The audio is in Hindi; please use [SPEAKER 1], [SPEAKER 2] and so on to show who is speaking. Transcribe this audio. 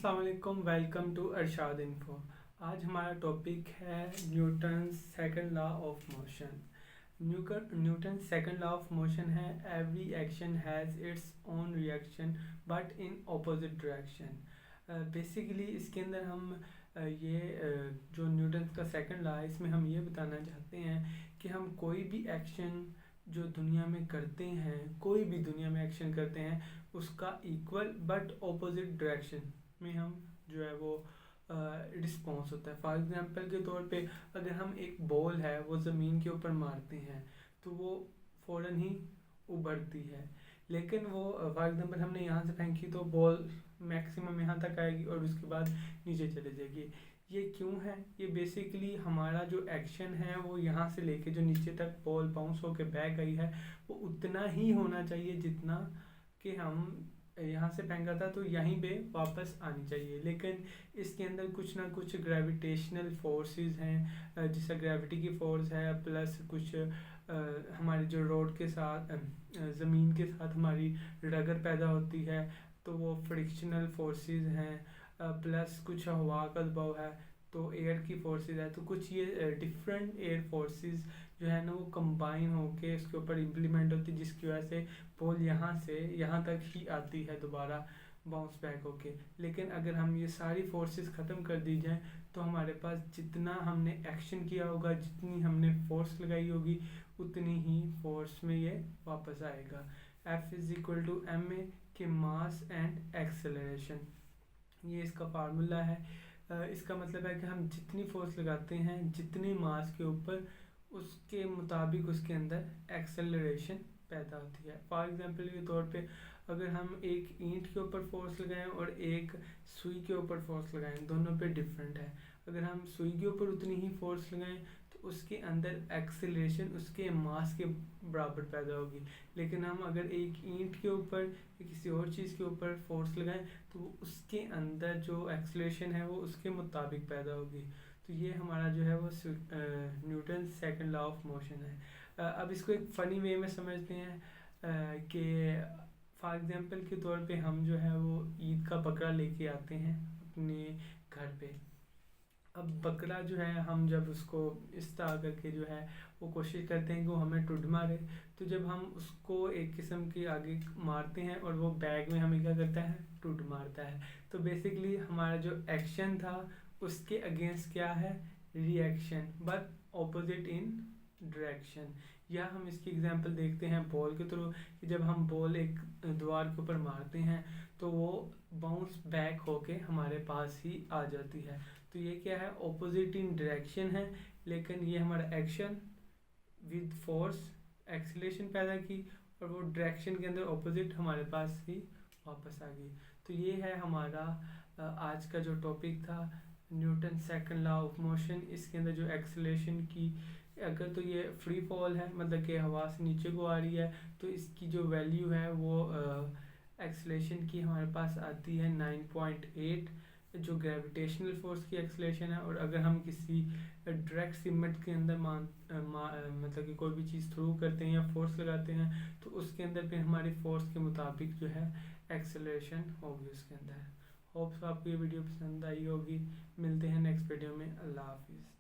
[SPEAKER 1] अस्सलाम वालेकुम, वेलकम टू अरशाद इन्फो। आज हमारा टॉपिक है Newton second law of motion. Newton second law of motion है every action has its own reaction but in opposite direction. Basically इसके अंदर हम जो न्यूटन का सेकंड लॉ है इसमें हम ये बताना चाहते हैं कि हम कोई भी एक्शन जो दुनिया में करते हैं, कोई भी दुनिया में एक्शन करते हैं, उसका इक्वल बट ऑपोजिट डायरेक्शन में हम जो है वो रिस्पॉन्स होता है। फॉर एग्जांपल के तौर पे अगर हम एक बॉल है वो ज़मीन के ऊपर मारते हैं तो वो फ़ौरन ही उभरती है, लेकिन वो फॉर एग्जांपल हमने यहाँ से फेंकी तो बॉल मैक्सिमम यहाँ तक आएगी और उसके बाद नीचे चले जाएगी। ये क्यों है? ये बेसिकली हमारा जो एक्शन है वो यहाँ से लेके जो नीचे तक बॉल बाउंस होके बैक आई है वो उतना ही होना चाहिए जितना कि हम यहाँ से फेंका था तो यहीं पे वापस आनी चाहिए। लेकिन इसके अंदर कुछ ना कुछ ग्रेविटेशनल फोर्सेस हैं, जैसा ग्रेविटी की फोर्स है, प्लस कुछ हमारी जो रोड के साथ ज़मीन के साथ हमारी रगड़ पैदा होती है तो वो फ्रिक्शनल फोर्सेस हैं, प्लस कुछ हवा का दबाव है तो एयर की फोर्सेस है। तो कुछ ये डिफरेंट एयर फोर्सेस जो है ना वो कंबाइन होके इसके ऊपर इम्प्लीमेंट होती है, जिसकी वजह से बॉल यहाँ से यहाँ तक ही आती है दोबारा बाउंस बैक होके। लेकिन अगर हम ये सारी फोर्सेस ख़त्म कर दी जाए तो हमारे पास जितना हमने एक्शन किया होगा, जितनी हमने फोर्स लगाई होगी, उतनी ही फोर्स में ये वापस आएगा। F=ma के मास एंड एक्सेलरेशन, ये इसका फार्मूला है। इसका मतलब है कि हम जितनी फोर्स लगाते हैं जितनी मास के ऊपर, उसके मुताबिक उसके अंदर एक्सेलरेशन पैदा होती है। फॉर एग्जांपल के तौर पे अगर हम एक ईंट के ऊपर फोर्स लगाएं और एक सुई के ऊपर फोर्स लगाएं, दोनों पे डिफरेंट है। अगर हम सुई के ऊपर उतनी ही फोर्स लगाएं तो उसके अंदर एक्सेलरेशन उसके मास के बराबर पैदा होगी। लेकिन हम अगर एक ईंट के ऊपर या किसी और चीज़ के ऊपर फोर्स लगाएं तो उसके अंदर जो एक्सेलरेशन है वो उसके मुताबिक पैदा होगी। तो ये हमारा जो है वो Newton second law of motion है। अब इसको एक फ़नी वे में समझते हैं कि फॉर एग्जांपल के तौर पे हम जो है वो ईद का बकरा लेके आते हैं अपने घर पे। अब बकरा जो है हम जब उसको इस तरह करके जो है वो कोशिश करते हैं कि वो हमें टुड मारे, तो जब हम उसको एक किस्म के आगे मारते हैं और वो बैग में हमें क्या करता है, टुड मारता है। तो बेसिकली हमारा जो एक्शन था उसके अगेंस्ट क्या है, reaction, but opposite in direction. या हम इसकी एग्जांपल देखते हैं बॉल के थ्रू कि जब हम बॉल एक दीवार के ऊपर मारते हैं तो वो बाउंस बैक होके हमारे पास ही आ जाती है। तो ये क्या है, ऑपोजिट इन डायरेक्शन है, लेकिन ये हमारा एक्शन विद फोर्स एक्सीलरेशन पैदा की और वो डायरेक्शन के अंदर ऑपोजिट हमारे पास ही वापस आ गई। तो ये है हमारा आज का जो टॉपिक था, Newton second law of motion. इसके अंदर जो एक्सीलरेशन की, अगर तो ये फ्री फॉल है, मतलब कि हवा से नीचे को आ रही है, तो इसकी जो वैल्यू है वो एक्सीलरेशन की हमारे पास आती है 9.8, जो ग्रेविटेशनल फोर्स की एक्सीलरेशन है। और अगर हम किसी डायरेक्ट सीमेंट के अंदर मतलब कि कोई भी चीज़ थ्रू करते हैं या फोर्स लगाते हैं तो उसके अंदर फिर हमारी फोर्स के मुताबिक जो है एक्सेलरेशन होगी उसके अंदर। होप्स आपको ये वीडियो पसंद आई होगी। मिलते हैं नेक्स्ट वीडियो में। अल्लाह हाफिज़।